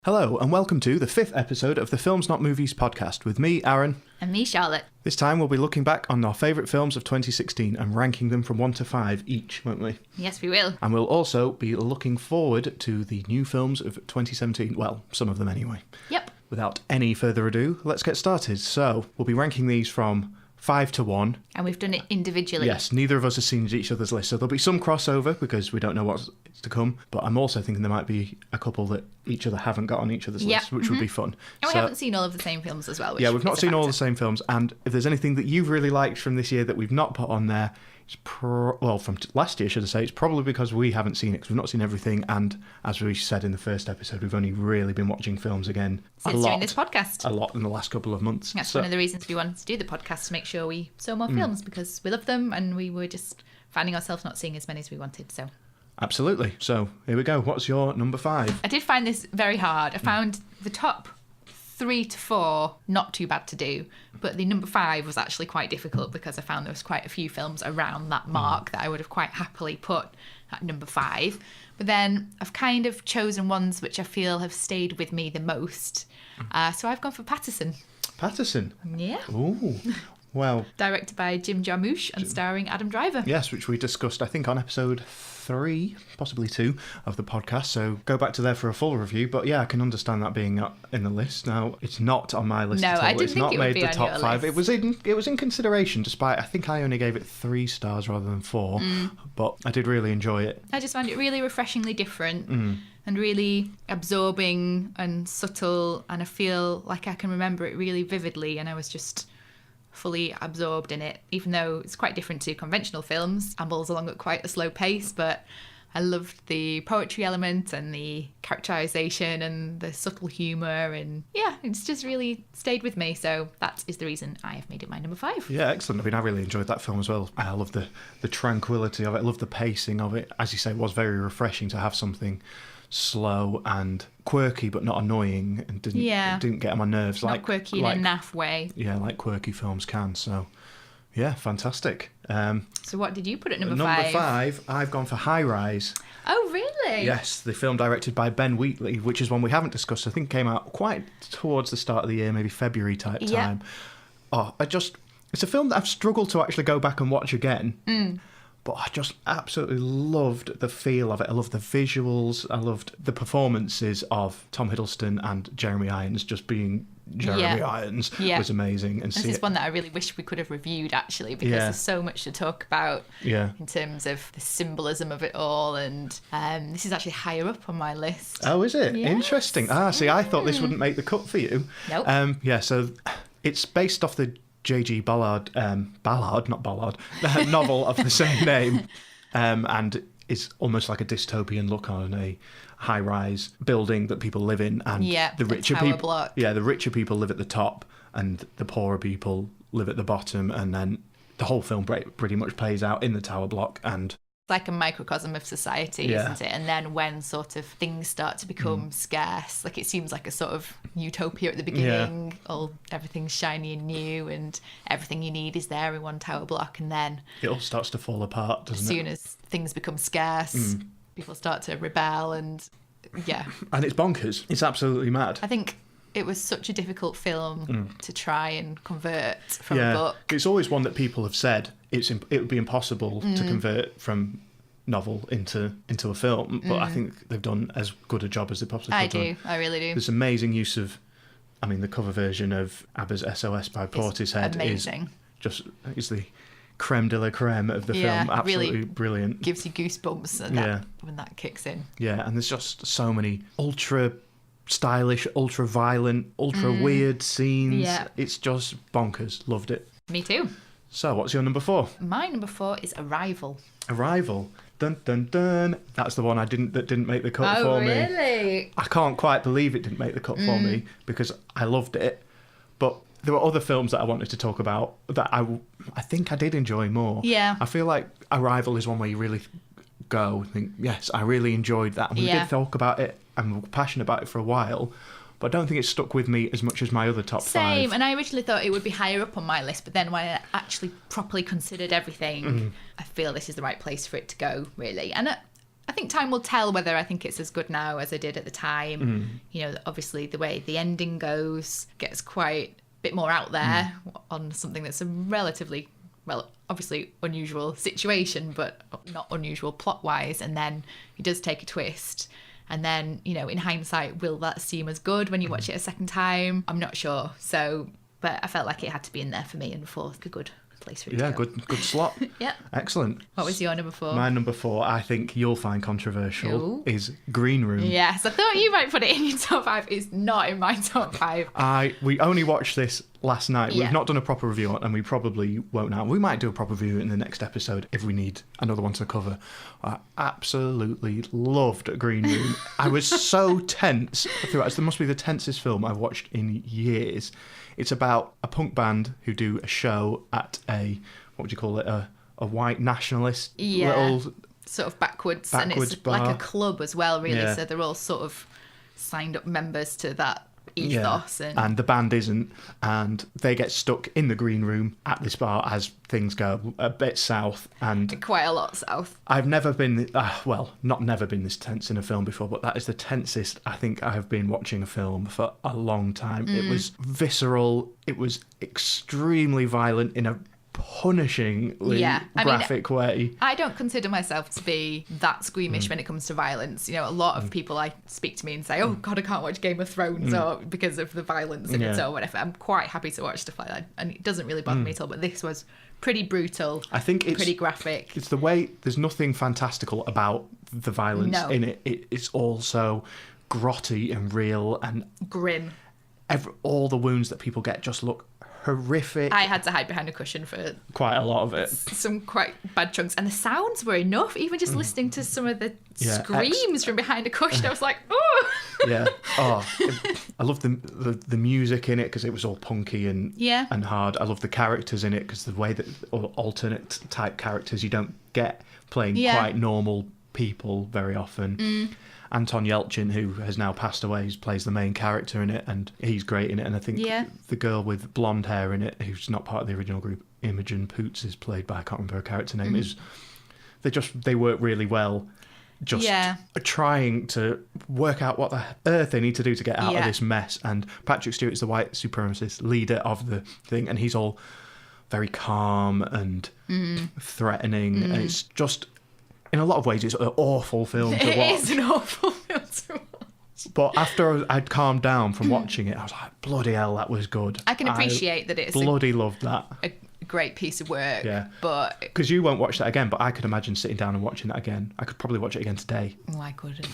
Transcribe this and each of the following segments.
Hello, and welcome to the 5th episode of the Films Not Movies podcast with me, Aaron. And me, Charlotte. This time we'll be looking back on our favourite films of 2016 and ranking them from 1 to 5 each, won't we? Yes, we will. And we'll also be looking forward to the new films of 2017. Well, some of them anyway. Yep. Without any further ado, let's get started. So, we'll be ranking these from 5 to 1. And we've done it individually. Yes, neither of us has seen each other's list, so there'll be some crossover because we don't know what's to come. But I'm also thinking there might be a couple that each other haven't got on each other's list, which would be fun. And we haven't seen all of the same films as well. Yeah, we've not seen all the same films. And if there's anything that you've really liked from this year that we've not put on there, it's from last year, should I say, it's probably because we haven't seen it, because we've not seen everything. And as we said in the first episode, we've only really been watching films again since doing this podcast. A lot in the last couple of months. That's one of the reasons we wanted to do the podcast, to make sure we saw more films, because we love them and we were just finding ourselves not seeing as many as we wanted. So absolutely. So here we go. What's your number 5? I did find this very hard. I found the top 3 to 4 not too bad to do, but the number 5 was actually quite difficult because I found there was quite a few films around that mark that I would have quite happily put at number 5. But then I've kind of chosen ones which I feel have stayed with me the most. So I've gone for Patterson. Patterson? Yeah. Ooh. Well, directed by Jim Jarmusch and starring Adam Driver. Yes, which we discussed, I think, on episode 3, possibly 2 of the podcast. So go back to there for a full review. But yeah, I can understand that being in the list. Now, it's not on my list no, at all. I didn't it's think not it would made be the on top your 5. list. It was in consideration, despite I think I only gave it 3 stars rather than 4. But I did really enjoy it. I just found it really refreshingly different. And really absorbing and subtle, and I feel like I can remember it really vividly, and I was just fully absorbed in it, even though it's quite different to conventional films. Ambles along at quite a slow pace, but I loved the poetry element and the characterisation and the subtle humour, and yeah, it's just really stayed with me. So that is the reason I have made it my number 5. Yeah, excellent. I mean, I really enjoyed that film as well. I love the tranquility of it. I love the pacing of it. As you say, it was very refreshing to have something slow and quirky but not annoying, and didn't get on my nerves. Not quirky in a naff way. Yeah, like quirky films can. So yeah, fantastic. So what did you put at number 5? Number 5, I've gone for High Rise. Oh, really? Yes, the film directed by Ben Wheatley, which is one we haven't discussed. I think came out quite towards the start of the year, maybe February type time. It's a film that I've struggled to actually go back and watch again. But I just absolutely loved the feel of it. I loved the visuals. I loved the performances of Tom Hiddleston and Jeremy Irons. Just being Jeremy Irons was amazing. And this is one that I really wish we could have reviewed, actually, because there's so much to talk about in terms of the symbolism of it all. And this is actually higher up on my list. Oh, is it? Yes. Interesting. See, I thought this wouldn't make the cut for you. Nope. So it's based off the J.G. Ballard, novel of the same name, and is almost like a dystopian look on a high-rise building that people live in, and the richer people, block. the richer people live at the top, and the poorer people live at the bottom, and then the whole film pretty much plays out in the tower block, and like a microcosm of society, isn't it? And then when sort of things start to become scarce, like it seems like a sort of utopia at the beginning, everything's shiny and new and everything you need is there in one tower block, and then it all starts to fall apart, doesn't it? As soon as things become scarce, people start to rebel, and and it's bonkers. It's absolutely mad. I think it was such a difficult film to try and convert from a book. It's always one that people have said it would be impossible to convert from novel into a film, but I think they've done as good a job as they possibly could. I really do. There's amazing use of, the cover version of ABBA's SOS by Portishead is the creme de la creme of the film. Absolutely really brilliant. Gives you goosebumps when that kicks in. Yeah, and there's just so many ultra stylish, ultra violent, ultra weird scenes. Yeah. It's just bonkers. Loved it. Me too. So what's your number 4? My number 4 is Arrival. Arrival. Dun dun dun. That's the one that didn't make the cut for me. Oh, really? I can't quite believe it didn't make the cut for me, because I loved it. But there were other films that I wanted to talk about that I think I did enjoy more. Yeah. I feel like Arrival is one where you really think, yes, I really enjoyed that. And we did talk about it and were passionate about it for a while. But I don't think it stuck with me as much as my other top 5. Same, and I originally thought it would be higher up on my list, but then when I actually properly considered everything, I feel this is the right place for it to go, really. And I think time will tell whether I think it's as good now as I did at the time. You know, obviously the way the ending goes gets quite a bit more out there on something that's a relatively, well, obviously unusual situation, but not unusual plot-wise. And then it does take a twist. And then, you know, in hindsight, will that seem as good when you watch it a second time? I'm not sure. So, but I felt like it had to be in there for me, and fourth, a good place for it to go. Good slot. Yeah. Excellent. What was your number 4? My number 4, I think you'll find controversial, is Green Room. Yes, I thought you might put it in your top 5. It's not in my top 5. We only watched this last night. Yeah. We've not done a proper review on it, and we probably won't now. We might do a proper review in the next episode if we need another one to cover. I absolutely loved Green Room. I was so tense throughout. It must be the tensest film I've watched in years. It's about a punk band who do a show at a, what would you call it, a white nationalist little... Sort of backwards and it's bar. like a club as well, really. Yeah. So they're all sort of signed up members to that ethos. Yeah. And the band isn't, and they get stuck in the green room at this bar as things go a bit south. And quite a lot south. I've never been, not never been this tense in a film before, but that is the tensest I think I have been watching a film for a long time. It was visceral. It was extremely violent in a punishingly graphic way. I don't consider myself to be that squeamish when it comes to violence. You know, a lot of people speak to me and say, oh God, I can't watch Game of Thrones or because of the violence in it or whatever. I'm quite happy to watch stuff like that, and it doesn't really bother me at all, but this was pretty brutal. I think it's pretty graphic. It's the way, there's nothing fantastical about the violence in it. It's also grotty and real and grim. All the wounds that people get just look horrific. I had to hide behind a cushion for quite a lot of it. Some quite bad chunks, and the sounds were enough. Even just listening to some of the screams from behind a cushion, I was like, oh. I love the music in it because it was all punky and hard. I love the characters in it because the way that alternate type characters you don't get playing quite normal people very often. Anton Yelchin, who has now passed away, plays the main character in it, and he's great in it. And I think the girl with blonde hair in it, who's not part of the original group, Imogen Poots, is played by, I can't remember her character name, they work really well, just trying to work out what the earth they need to do to get out of this mess. And Patrick Stewart is the white supremacist leader of the thing, and he's all very calm and threatening, and it's just... In a lot of ways, it's an awful film to watch. It is an awful film to watch. But after I'd calmed down from watching it, I was like, bloody hell, that was good. I can appreciate that it's loved that. A great piece of work. Yeah. But... Because you won't watch that again, but I could imagine sitting down and watching that again. I could probably watch it again today. Oh, I couldn't.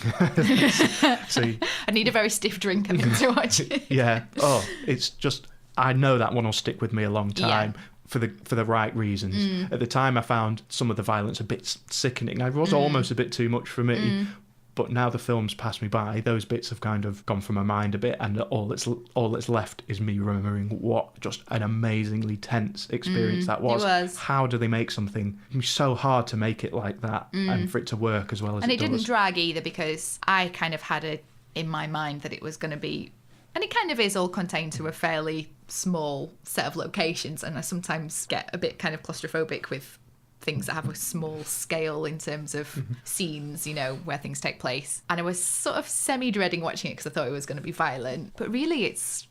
See, I need a very stiff drink, I think, to watch it. Yeah. Oh, it's just... I know that one will stick with me a long time. Yeah. For the right reasons. At the time, I found some of the violence a bit sickening. It was almost a bit too much for me. But now the film's passed me by, those bits have kind of gone from my mind a bit, and all that's left is me remembering what just an amazingly tense experience that was. It was. How do they make something? It's so hard to make it like that and for it to work as well as it does. And it didn't drag either, because I kind of had it in my mind that it was going to be... And it kind of is all contained to a fairly small set of locations, and I sometimes get a bit kind of claustrophobic with things that have a small scale in terms of scenes, you know, where things take place. And I was sort of semi-dreading watching it because I thought it was going to be violent. But really, it's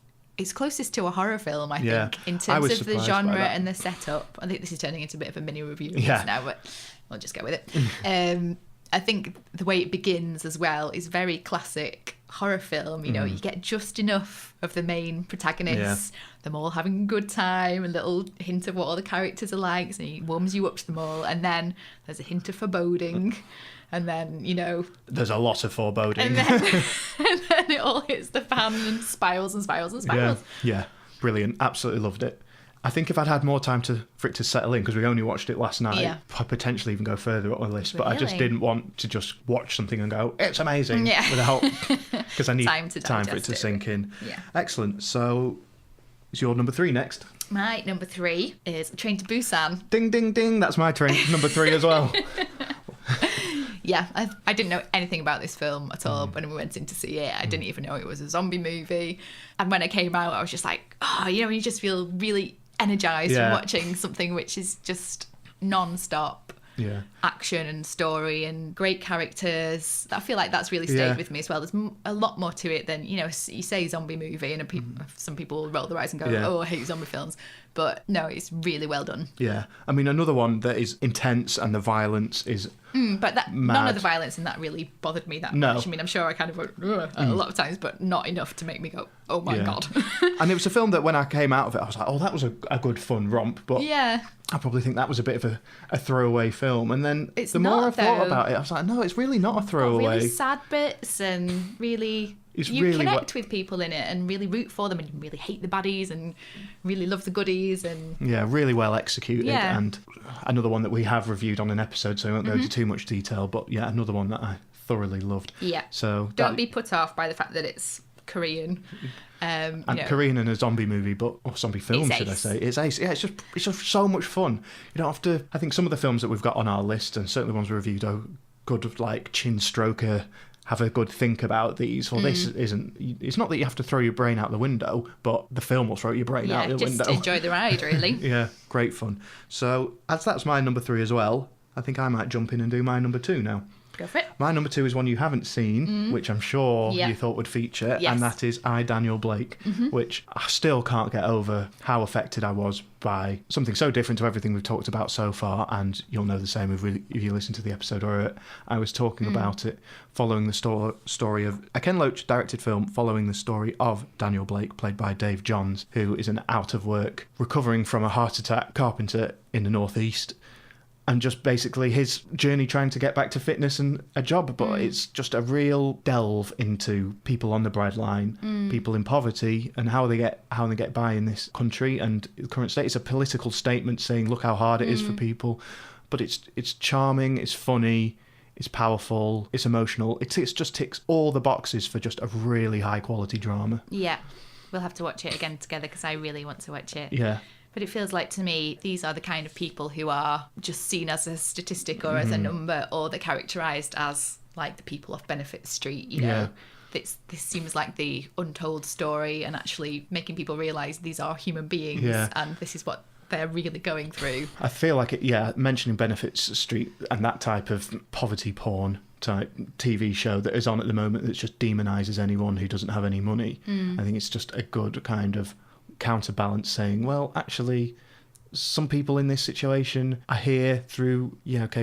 closest to a horror film, I think, in terms of the genre and the setup. I think this is turning into a bit of a mini review now, but we'll just go with it. I think the way it begins as well is very classic horror film. You know, you get just enough of the main protagonists, them all having a good time, a little hint of what all the characters are like, so he warms you up to them all, and then there's a hint of foreboding, and then, you know... There's a lot of foreboding. And then it all hits the fan and spirals and spirals and spirals. Yeah, brilliant. Absolutely loved it. I think if I'd had more time for it to settle in, because we only watched it last night, I'd potentially even go further up the list. But I just didn't want to just watch something and go, it's amazing, without... Because I need time for it to sink in. Yeah. Excellent. So, is your number 3 next? My number 3 is Train to Busan. Ding, ding, ding. That's my number 3 as well. Yeah, I didn't know anything about this film at all when we went in to see it. I didn't even know it was a zombie movie. And when I came out, I was just like, you know, you just feel really... energised from watching something which is just non-stop action and story and great characters. I feel like that's really stayed with me as well. There's a lot more to it than, you say zombie movie and some people roll their eyes and go, oh, I hate zombie films. But no, it's really well done. Yeah. I mean, another one that is intense and the violence is but none of the violence in that really bothered me that much. I mean, I'm sure I kind of went a lot of times, but not enough to make me go, oh my God. And it was a film that when I came out of it, I was like, oh, that was a good fun romp. But I probably think that was a bit of a throwaway film. And then the more I thought about it, I was like, no, it's really not a throwaway. Really sad bits and really... You really connect with people in it and really root for them and you really hate the baddies and really love the goodies. And really well executed. And another one that we have reviewed on an episode, so I won't go into too much detail, but another one that I thoroughly loved. So don't be put off by the fact that it's Korean. And Korean in a zombie movie, or zombie film, should I say. It's ace. Yeah, it's just so much fun. You don't have to... I think some of the films that we've got on our list, and certainly ones we reviewed, are good, like, chin stroker, have a good think about these. Well, this isn't... It's not that you have to throw your brain out the window, but the film will throw your brain out the window. Yeah, just enjoy the ride, really. Great fun. So, as that's my number 3 as well, I think I might jump in and do my number 2 now. Go for it. My number 2 is one you haven't seen, which I'm sure you thought would feature, and that is I, Daniel Blake, which I still can't get over how affected I was by something so different to everything we've talked about so far, and you'll know the same if you listen to the episode, or I was talking about it following the story of a Ken Loach-directed film following the story of Daniel Blake, played by Dave Johns, who is an out-of-work, recovering from a heart attack carpenter in the Northeast. And just basically his journey trying to get back to fitness and a job. But it's just a real delve into people on the breadline, people in poverty, and how they get by in this country. And the current state is a political statement saying, look how hard it is for people. But it's charming, it's funny, it's powerful, it's emotional. It just ticks all the boxes for just a really high quality drama. Yeah, we'll have to watch it again together because I really want to watch it. Yeah. But it feels like, to me, these are the kind of people who are just seen as a statistic or as a number, or they're characterised as, like, the people off Benefit Street, you know. This seems like the untold story, and actually making people realise these are human beings and this is what they're really going through. I feel like mentioning Benefit Street and that type of poverty porn type TV show that is on at the moment that just demonises anyone who doesn't have any money. I think it's just a good kind of counterbalance, saying, well, actually, some people in this situation are here through,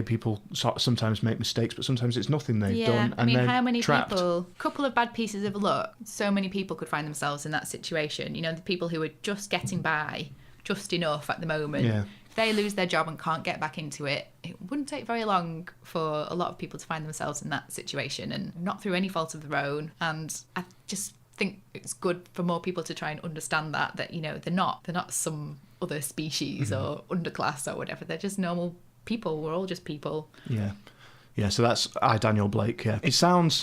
people sometimes make mistakes, but sometimes it's nothing they've done. I mean, how many people, couple of bad pieces of luck, so many people could find themselves in that situation. You know, the people who are just getting by, just enough at the moment. If they lose their job and can't get back into it, it wouldn't take very long for a lot of people to find themselves in that situation, and not through any fault of their own. And I just think it's good for more people to try and understand that they're not some other species or underclass or whatever. They're just normal people. We're all just people. So that's I, Daniel Blake. It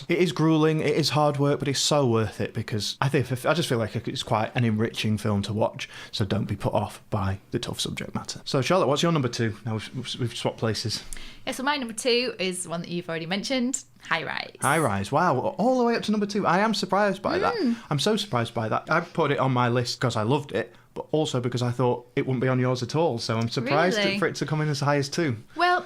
is grueling, it is hard work, but it's so worth it, because I just feel like it's quite an enriching film to watch, so don't be put off by the tough subject matter. So Charlotte, what's your number 2? Now we've swapped places. So my number 2 is one that you've already mentioned, High Rise. High Rise, wow, all the way up to number 2. I am surprised by that. I'm so surprised by that. I put it on my list because I loved it, but also because I thought it wouldn't be on yours at all, so I'm surprised for it to come in as high as 2. Well,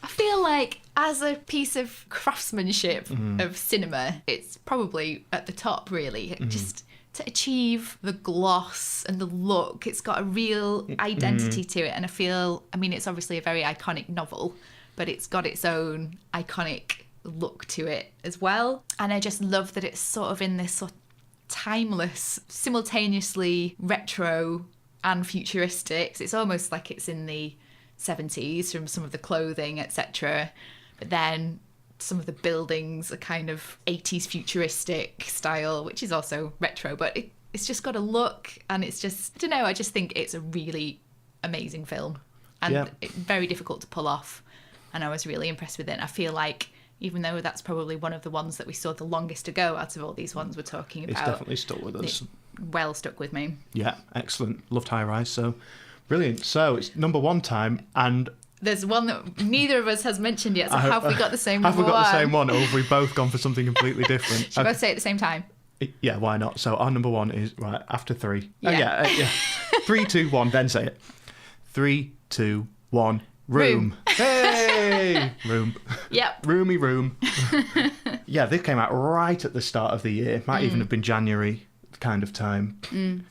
I feel like as a piece of craftsmanship of cinema, it's probably at the top, really. Just to achieve the gloss and the look, it's got a real identity to it. And I mean, it's obviously a very iconic novel, but it's got its own iconic look to it as well. And I just love that it's sort of in this sort of timeless, simultaneously retro and futuristic. It's almost like it's in the 70s from some of the clothing, etc. But then some of the buildings are kind of 80s futuristic style, which is also retro, but it's just got a look, and it's just, I don't know, I just think it's a really amazing film, and it's very difficult to pull off, and I was really impressed with it. I feel like, even though that's probably one of the ones that we saw the longest to go out of all these ones we're talking about, it's definitely stuck with us. Well stuck with me. Yeah, excellent. Loved High Rise, so brilliant. So it's number 1 time, and there's one that neither of us has mentioned yet, so have we got the same one? Have we got the same one, or have we both gone for something completely different? Should we both say it at the same time? Yeah, why not? So our number 1 is, right, after 3. Yeah. 3, 2, 1, then say it. 3, 2, 1, Room. Hey! Yay! Room. Yep. Roomy room. Yeah, this came out right at the start of the year. Might even have been January kind of time.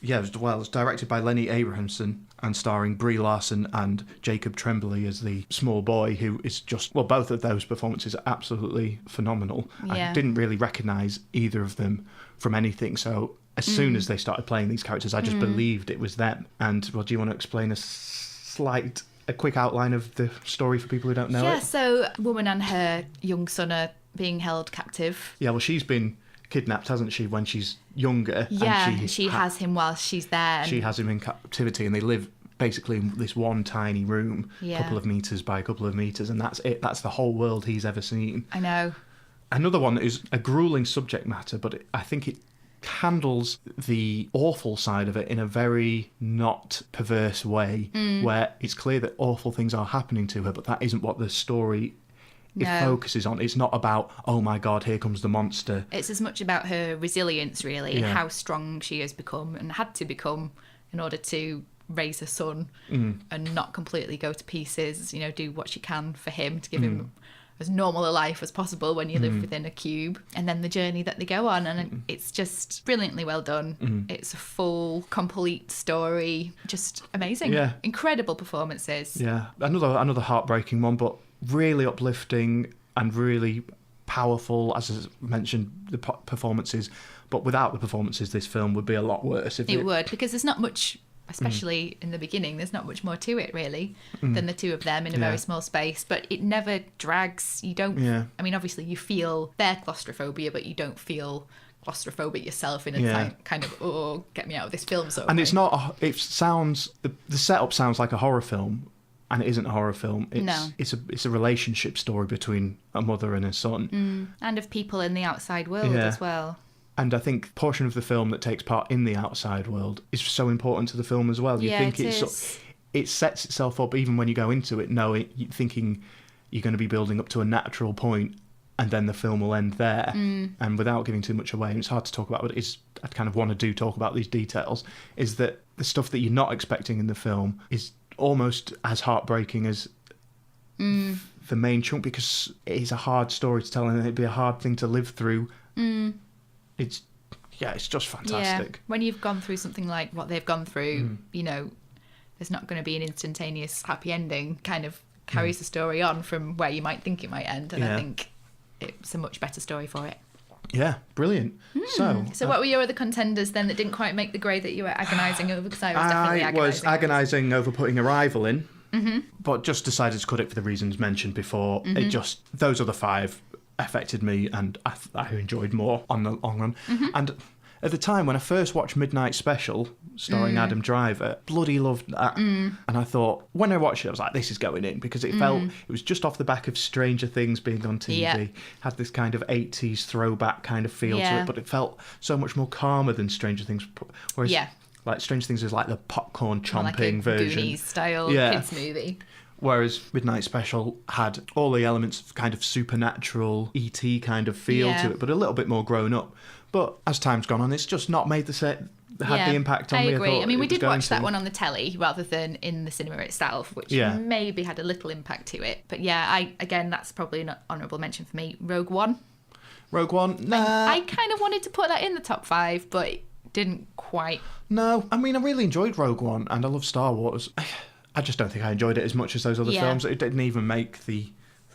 Yeah, it was directed by Lenny Abrahamson and starring Brie Larson and Jacob Tremblay as the small boy, who is just, well, both of those performances are absolutely phenomenal. Yeah. I didn't really recognise either of them from anything, so as soon as they started playing these characters, I just believed it was them. And, well, do you want to explain a quick outline of the story for people who don't know it? Yeah, so a woman and her young son are being held captive. Yeah, well, she's been kidnapped, hasn't she, when she's younger? Yeah, and she has him whilst she's there. She has him in captivity, and they live basically in this one tiny room, a couple of metres by a couple of metres, and that's it. That's the whole world he's ever seen. I know. Another one that is a gruelling subject matter, but I think it handles the awful side of it in a very not perverse way, where it's clear that awful things are happening to her, but that isn't what the story focuses on. It's not about, oh my God, here comes the monster. It's as much about her resilience, really, how strong she has become and had to become in order to raise her son and not completely go to pieces, do what she can for him to give him as normal a life as possible when you live within a cube, and then the journey that they go on, and it's just brilliantly well done. It's a full, complete story, just amazing. Incredible performances. Another heartbreaking one, but really uplifting and really powerful, as I mentioned, the performances. But without the performances, this film would be a lot worse. It would, because there's not much, especially in the beginning, there's not much more to it, really, than the two of them in a very small space. But it never drags. You don't... I mean, obviously, you feel their claustrophobia, but you don't feel claustrophobic yourself in a kind of, oh, get me out of this film sort of And way. it's not... It sounds... The setup sounds like a horror film, and it isn't a horror film. It's a relationship story between a mother and a son. And of people in the outside world as well. And I think portion of the film that takes part in the outside world is so important to the film as well. You think it sets itself up even when you go into it, thinking you're going to be building up to a natural point, and then the film will end there. And without giving too much away, and it's hard to talk about, but I kind of want to talk about these details, is that the stuff that you're not expecting in the film is almost as heartbreaking as the main chunk, because it is a hard story to tell, and it'd be a hard thing to live through. It's just fantastic. Yeah. When you've gone through something like what they've gone through, there's not going to be an instantaneous happy ending. Kind of carries the story on from where you might think it might end, and I think it's a much better story for it. Yeah, brilliant. So what were your other contenders then that didn't quite make the grade that you were agonising over? Because I was definitely agonising. I was agonising over putting Arrival in, but just decided to cut it for the reasons mentioned before. Those other five affected me, and I enjoyed more on the long run. And at the time when I first watched Midnight Special starring Adam Driver, bloody loved that. And I thought, when I watched it, I was like, this is going in, because it was just off the back of Stranger Things being on TV. Had this kind of 80s throwback kind of feel to it, but it felt so much more calmer than Stranger Things. Whereas like Stranger Things is like the popcorn chomping version, Goonies style kids movie. Whereas Midnight Special had all the elements of kind of supernatural, E.T. kind of feel to it, but a little bit more grown up. But as time's gone on, it's just not made the impact on me. I agree. I mean, we did watch that one on the telly rather than in the cinema itself, which maybe had a little impact to it. But that's probably an honourable mention for me. Rogue One, nah. I kind of wanted to put that in the top 5, but it didn't quite. No, I mean, I really enjoyed Rogue One, and I love Star Wars. I just don't think I enjoyed it as much as those other films. It didn't even make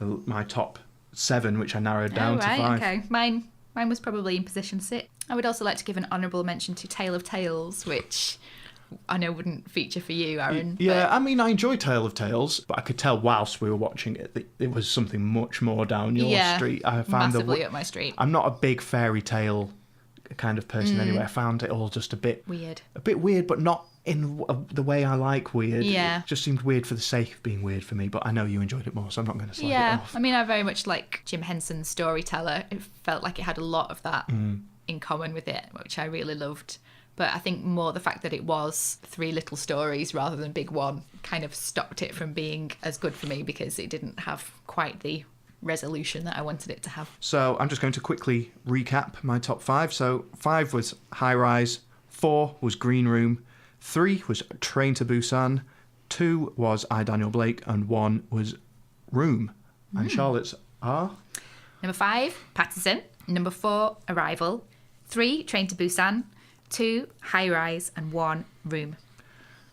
my top 7, which I narrowed down to 5. Okay. Mine was probably in position 6. I would also like to give an honourable mention to Tale of Tales, which I know wouldn't feature for you, Aaron. Yeah, I mean, I enjoyed Tale of Tales, but I could tell whilst we were watching it that it was something much more down your street. I found massively up my street. I'm not a big fairy tale kind of person anyway. I found it all just a bit weird, but not in the way I like weird. It just seemed weird for the sake of being weird for me, but I know you enjoyed it more, so I'm not going to slag it off. I mean, I very much like Jim Henson's storyteller. It felt like it had a lot of that in common with it, which I really loved. But I think more the fact that it was 3 little stories rather than big one kind of stopped it from being as good for me, because it didn't have quite the resolution that I wanted it to have. So I'm just going to quickly recap my top 5. So 5 was High Rise, 4 was Green Room, 3 was Train to Busan, 2 was I, Daniel Blake, and 1 was Room. And Charlotte's are? Number 5, Patterson. Number 4, Arrival. 3, Train to Busan. 2, High Rise. And 1, Room.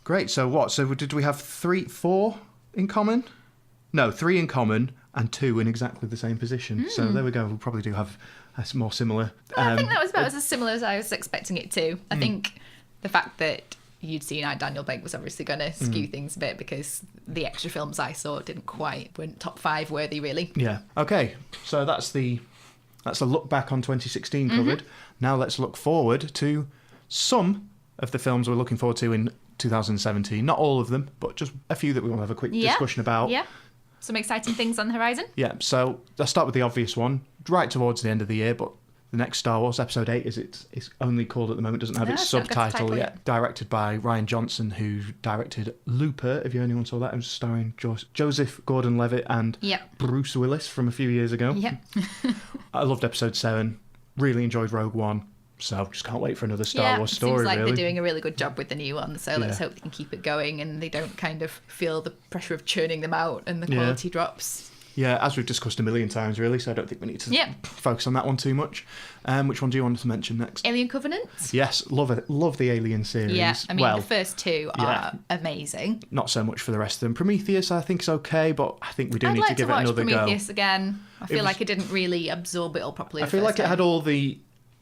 Great. So what? So did we have 4 in common? No, 3 in common and 2 in exactly the same position. So there we go. We probably do have a more similar. I think that was about as similar as I was expecting it to. I think the fact that you'd seen Daniel Blake was obviously going to skew things a bit because the extra films I saw weren't top 5 worthy, really. Yeah. Okay. So that's a look back on 2016 covered. Now let's look forward to some of the films we're looking forward to in 2017. Not all of them, but just a few that we want to have a quick discussion about. Yeah. Some exciting things on the horizon. Yeah. So let's start with the obvious one, right towards the end of the year, but the next Star Wars Episode 8 it's only called at the moment, doesn't have its subtitle yet. Directed by Rian Johnson, who directed Looper, if anyone saw that. It was starring Joseph Gordon-Levitt and Bruce Willis from a few years ago. Yep. I loved Episode 7, really enjoyed Rogue One, so just can't wait for another Star Wars story, seems like really. They're doing a really good job with the new one, so let's hope they can keep it going and they don't kind of feel the pressure of churning them out and the quality drops. Yeah, as we've discussed a million times, really, so I don't think we need to focus on that one too much. Which one do you want to mention next? Alien Covenant? Yes, love it. Love the Alien series. Yeah, I mean, the first 2 are amazing. Not so much for the rest of them. Prometheus, I think, is okay, but I think we do need to give it another go. I'd like to watch Prometheus again. I feel like it didn't really absorb it all properly. I feel like it had all the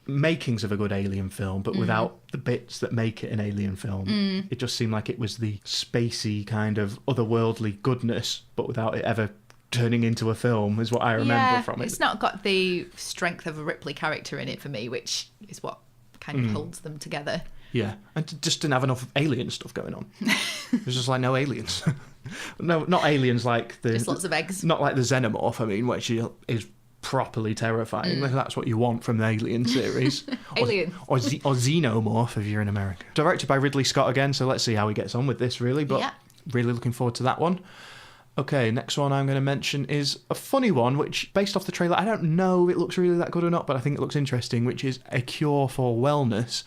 makings of a good Alien film, but without the bits that make it an Alien film. It just seemed like it was the spacey kind of otherworldly goodness, but without it ever turning into a film, is what I remember from it. It's not got the strength of a Ripley character in it for me, which is what kind of holds them together. Yeah, and just didn't have enough alien stuff going on. It was just like no aliens. No, not aliens like the... Just lots of eggs. Not like the Xenomorph, I mean, which is properly terrifying. That's what you want from the Alien series. Alien. Or Xenomorph, if you're in America. Directed by Ridley Scott again, so let's see how he gets on with this, really. But really looking forward to that one. Okay, next one I'm going to mention is a funny one, which, based off the trailer, I don't know if it looks really that good or not, but I think it looks interesting, which is A Cure for Wellness.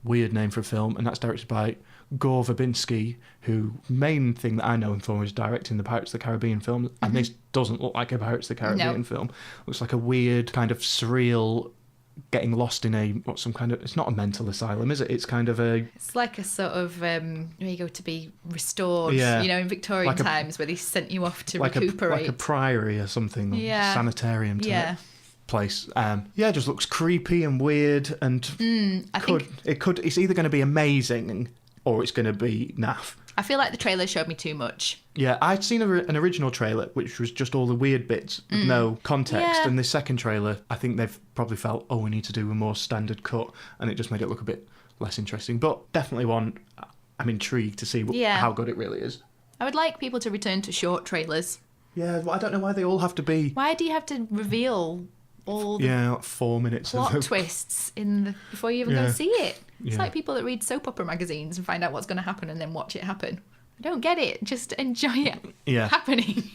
Weird name for a film, and that's directed by Gore Verbinski, who, main thing that I know him for is directing the Pirates of the Caribbean film, and this doesn't look like a Pirates of the Caribbean film. It looks like a weird, kind of surreal, getting lost in it's not a mental asylum, is it? It's kind of it's like a sort of where you go to be restored, in Victorian times, where they sent you off to recuperate. Like a priory or something, sanitarium type place. It just looks creepy and weird, and it's either going to be amazing or it's going to be naff. I feel like the trailer showed me too much. Yeah, I'd seen an original trailer, which was just all the weird bits with no context. And this second trailer, I think they've probably felt, we need to do a more standard cut. And it just made it look a bit less interesting. But definitely one I'm intrigued to see how good it really is. I would like people to return to short trailers. Yeah, well, I don't know why they all have to be... Why do you have to reveal all the like 4 minutes plot twists before you even go see it? It's like people that read soap opera magazines and find out what's going to happen and then watch it happen. I don't get it. Just enjoy it happening.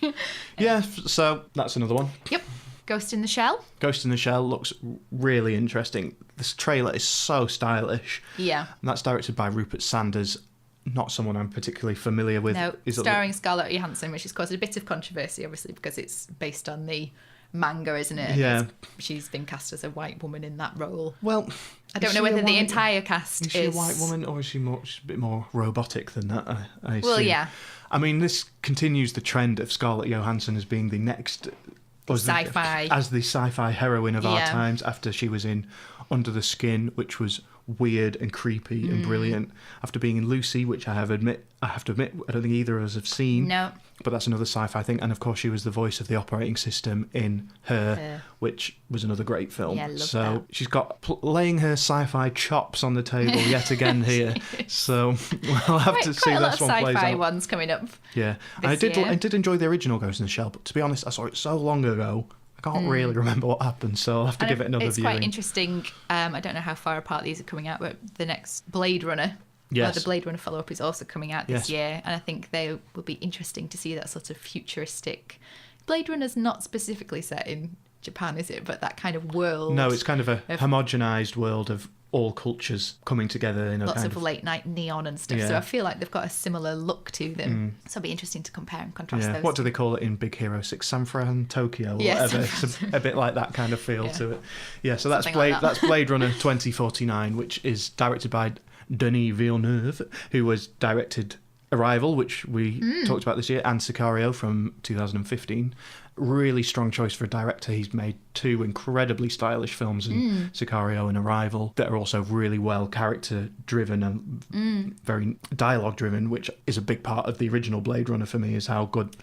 So that's another one. Yep. Ghost in the Shell. Ghost in the Shell looks really interesting. This trailer is so stylish. Yeah. And that's directed by Rupert Sanders, not someone I'm particularly familiar with. No, starring Scarlett Johansson, which has caused a bit of controversy, obviously, because it's based on the manga, isn't it? Yeah. She's been cast as a white woman in that role. Well, I don't know whether the entire cast is she a white woman, or is she's a bit more robotic than that? I assume. Well, yeah. I mean, this continues the trend of Scarlett Johansson as being the next sci-fi heroine of our times, after she was in Under the Skin, which was weird and creepy and brilliant, after being in Lucy, which I have to admit I don't think either of us have seen. No. But that's another sci-fi thing. And of course she was the voice of the operating system in Her, which was another great film. Yeah, love that. She's got laying her sci-fi chops on the table yet again here. So we'll have to see this one plays out. Quite a lot of sci-fi ones coming up. Yeah. I did enjoy the original Ghost in the Shell, but to be honest, I saw it so long ago, I can't really remember what happened, so I'll have to give it another viewing. It's quite interesting. I don't know how far apart these are coming out, but the next Blade Runner, the Blade Runner follow-up, is also coming out this year, and I think they will be interesting to see that sort of futuristic... Blade Runner's not specifically set in Japan, is it? But that kind of world. No, it's kind of a homogenised world of all cultures coming together in a Lots kind of late night neon and stuff. So Yeah. I feel like they've got a similar look to them. So it'll be interesting to compare and contrast those. What do they call it in Big Hero 6? San Fran, Tokyo, or Yeah, whatever. San It's a bit like that kind of feel to it. Yeah, so that's Something like that. That's Blade Runner 2049, which is directed by Denis Villeneuve, who has directed Arrival, which we talked about this year, and Sicario from 2015. Really strong choice for a director. He's made 2 incredibly stylish films in Sicario and Arrival that are also really well character driven and very dialogue driven, which is a big part of the original Blade Runner for me, is how good,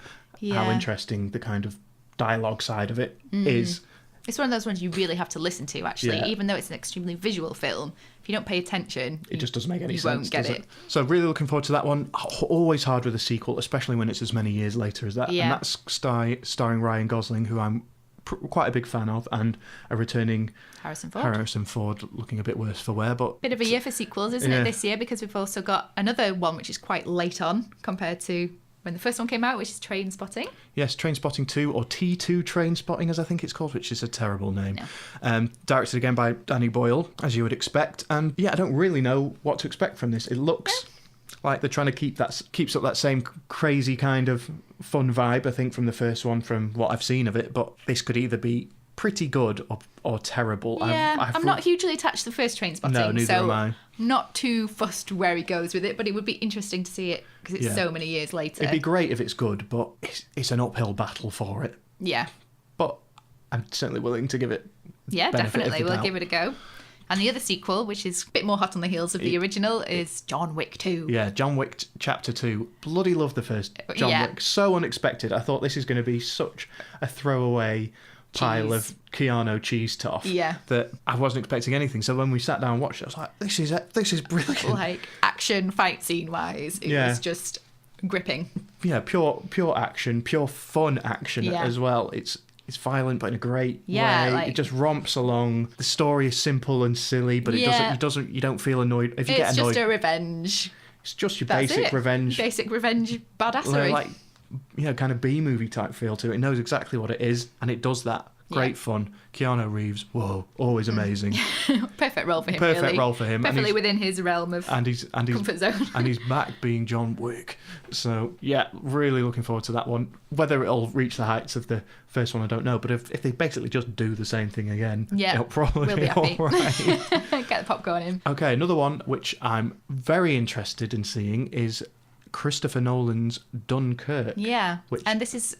how interesting the kind of dialogue side of it is. It's one of those ones you really have to listen to, actually. Yeah. Even though it's an extremely visual film, if you don't pay attention, It just doesn't make any you sense. won't get does it. So really looking forward to that one. Always hard with a sequel, especially when it's as many years later as that. Yeah. And that's starring Ryan Gosling, who I'm quite a big fan of, and a returning Harrison Ford. looking a bit worse for wear, but Bit of a year for sequels, isn't it, this year? Because we've also got another one which is quite late on compared to when the first one came out, which is Trainspotting. yes, Trainspotting 2, or T2 Trainspotting as I think it's called, which is a terrible name. Directed again by Danny Boyle, as you would expect. And yeah, I don't really know what to expect from this. It looks like they're trying to keeps up that same crazy kind of fun vibe, I think, from the first one, from what I've seen of it. But this could either be pretty good or terrible. Yeah, I'm not hugely attached to the first Trainspotting, No, neither so am I. not too fussed where he goes with it, but it would be interesting to see it because it's so many years later. It'd be great if it's good, but it's an uphill battle for it. Yeah. But I'm certainly willing to give it Yeah, benefit of definitely. the We'll doubt. give it a go. And the other sequel, which is a bit more hot on the heels of the original, is John Wick 2. Yeah, John Wick Chapter 2. Bloody love the first John Wick. So unexpected. I thought this is going to be such a throwaway pile of Keanu cheese toff that I wasn't expecting anything. So when we sat down and watched it, I was like, this is brilliant. Like, action, fight scene-wise, it was just gripping. Yeah, pure action, pure fun action as well. It's violent, but in a great way. Like, it just romps along. The story is simple and silly, but you don't feel annoyed. If you get annoyed, it's just a revenge. It's just your That's basic it. revenge. Basic revenge badassery. Like, kind of B-movie type feel to it. It knows exactly what it is, and it does that. Great fun. Keanu Reeves, whoa, always amazing. Perfect role for him, Perfect really. role for him. Perfectly within his realm of comfort zone. And he's back being John Wick. So, yeah, really looking forward to that one. Whether it'll reach the heights of the first one, I don't know. But if they basically just do the same thing again, it'll probably we'll be be happy. all right. Get the popcorn in. Okay, another one which I'm very interested in seeing is Christopher Nolan's Dunkirk. Yeah, and this is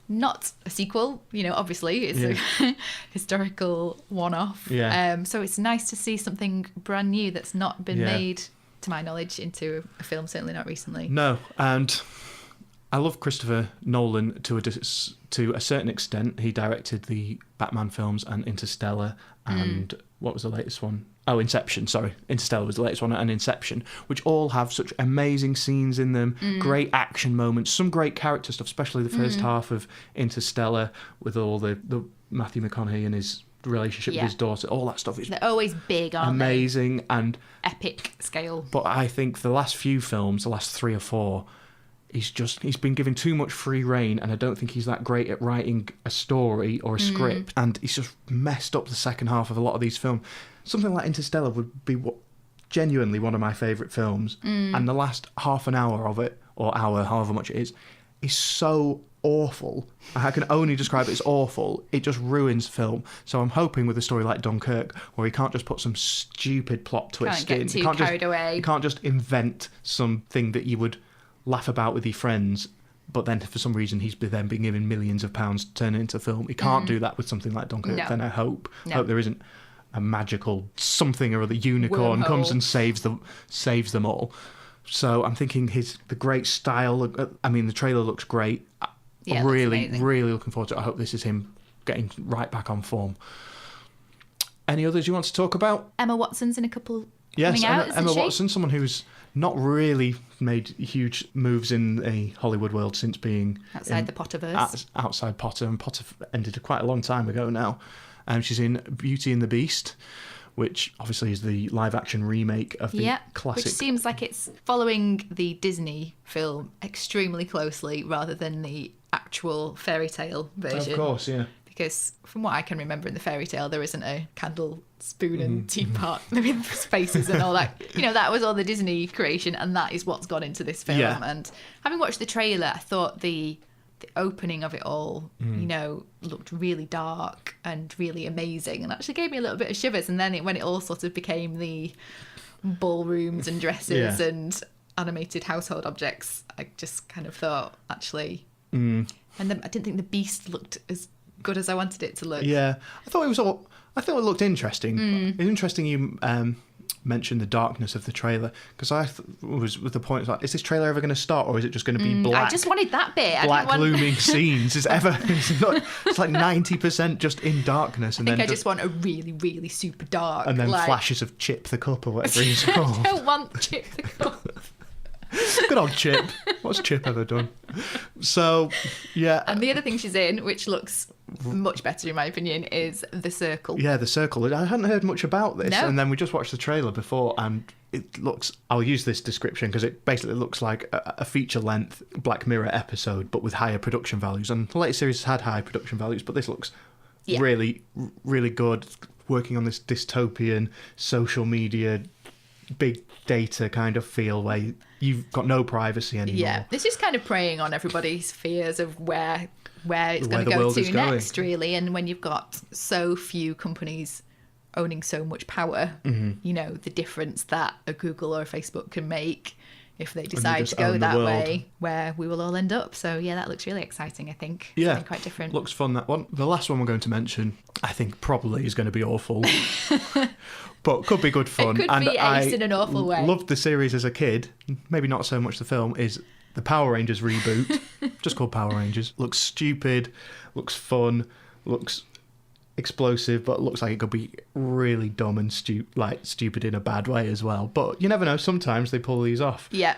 not a sequel, obviously it's a historical one-off. So it's nice to see something brand new that's not been made, to my knowledge, into a film, certainly not recently. No, and I love Christopher Nolan to a certain extent. He directed the Batman films and Interstellar, and what was the latest one? Oh, Inception, sorry. Interstellar was the latest one, and Inception, which all have such amazing scenes in them, great action moments, some great character stuff, especially the first half of Interstellar with all the Matthew McConaughey and his relationship with his daughter, all that stuff is They're always big, aren't amazing they? and epic scale. But I think the last few films, the last 3 or 4, he's been given too much free rein, and I don't think he's that great at writing a story or a script, and he's just messed up the second half of a lot of these films. Something like Interstellar would be genuinely one of my favourite films, and the last half an hour of it, or hour, however much it is so awful. I can only describe it as awful. It just ruins film. So I'm hoping with a story like Dunkirk, where he can't just put some stupid plot twist in. Can't get too carried away. You can't just invent something that you would laugh about with your friends, but then for some reason he's then been given millions of pounds to turn it into a film. He can't do that with something like Dunkirk. No. Then I hope there isn't a magical something or other unicorn Wormhole. comes and saves them all. So I'm thinking the great style. I mean, the trailer looks great. Yeah, I'm really, looks amazing. really looking forward to it. I hope this is him getting right back on form. Any others you want to talk about? Emma Watson's in a couple Yes, coming out, isn't Emma she? Watson, someone who's not really made huge moves in the Hollywood world since being Outside the Potterverse. Outside Potter, and Potter ended quite a long time ago now. She's in Beauty and the Beast, which obviously is the live-action remake of the classic. Which seems like it's following the Disney film extremely closely rather than the actual fairy tale version. Of course, yeah. because from what I can remember in the fairy tale, there isn't a candle, spoon and teapot with spaces and all that. You know, that was all the Disney creation, and that is what's gone into this film. Yeah. And having watched the trailer, I thought the opening of it all, you know, looked really dark and really amazing, and actually gave me a little bit of shivers. And then when it all sort of became the ballrooms and dresses and animated household objects, I just kind of thought, actually, and then I didn't think the beast looked as good as I wanted it to look. Yeah, I thought it looked interesting. It's interesting you mentioned the darkness of the trailer, because I was with the point, like, is this trailer ever going to start, or is it just going to be black? I just wanted that bit. Black looming scenes. It's like 90% just in darkness, and I think I just want a really, really super dark, and then like... flashes of Chip the Cup or whatever he's called. I don't want Chip the Cup. Good old Chip. What's Chip ever done? So, yeah. And the other thing she's in, which looks much better in my opinion, is The Circle. Yeah, The Circle. I hadn't heard much about this, No. and then we just watched the trailer before, and it looks... I'll use this description because it basically looks like a feature-length Black Mirror episode, but with higher production values. And the latest series had high production values, but this looks really, really good. Working on this dystopian social media, big data kind of feel where you've got no privacy anymore. Yeah, this is kind of preying on everybody's fears of where it's going to the go world to is going. next, really. And when you've got so few companies owning so much power, you know, the difference that a Google or a Facebook can make if they decide just to go own the that world. way, where we will all end up. So yeah, that looks really exciting, I think. Yeah, Something quite different. Looks fun, that one. The last one we're going to mention, I think probably is going to be awful, but could be good fun. It could be aced in an awful way. Loved the series as a kid. Maybe not so much the film. Is the Power Rangers reboot, just called Power Rangers. Looks stupid, looks fun, looks explosive, but looks like it could be really dumb and stupid in a bad way as well. But you never know. Sometimes they pull these off. Yeah,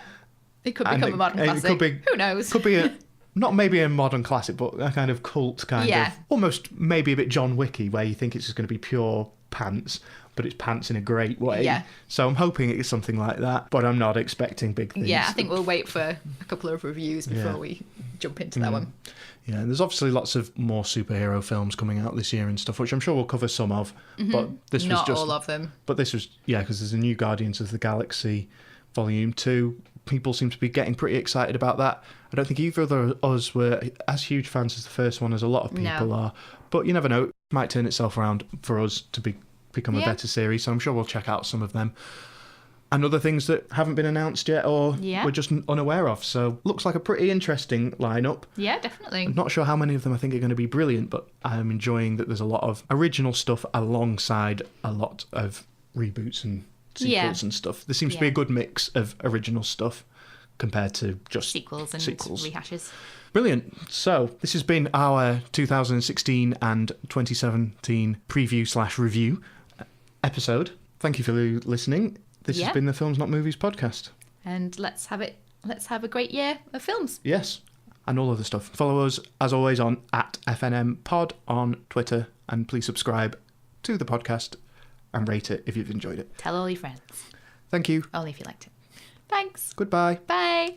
it could become a modern classic. It could be, who knows? Could be not maybe a modern classic, but a kind of cult kind of, almost maybe a bit John Wicky, where you think it's just going to be pure pants, but it's pants in a great way. Yeah. So I'm hoping it's something like that, but I'm not expecting big things. Yeah, I think we'll wait for a couple of reviews before we jump into that one. Yeah, and there's obviously lots of more superhero films coming out this year and stuff, which I'm sure we'll cover some of. But this was Not just all of them. But this was, because there's a new Guardians of the Galaxy Volume 2. People seem to be getting pretty excited about that. I don't think either of us were as huge fans as the first one as a lot of people are. But you never know, it might turn itself around for us to become a better series. So I'm sure we'll check out some of them. And other things that haven't been announced yet or we're just unaware of. So looks like a pretty interesting lineup. Yeah, definitely. I'm not sure how many of them I think are going to be brilliant, but I'm enjoying that there's a lot of original stuff alongside a lot of reboots and sequels and stuff. There seems to be a good mix of original stuff compared to just sequels and rehashes. Brilliant. So this has been our 2016 and 2017 preview/review episode. Thank you for listening. This has been the Films Not Movies podcast. And let's have a great year of films. Yes. And all other stuff. Follow us, as always, on @FNMPod on Twitter. And please subscribe to the podcast and rate it if you've enjoyed it. Tell all your friends. Thank you. Only if you liked it. Thanks. Goodbye. Bye.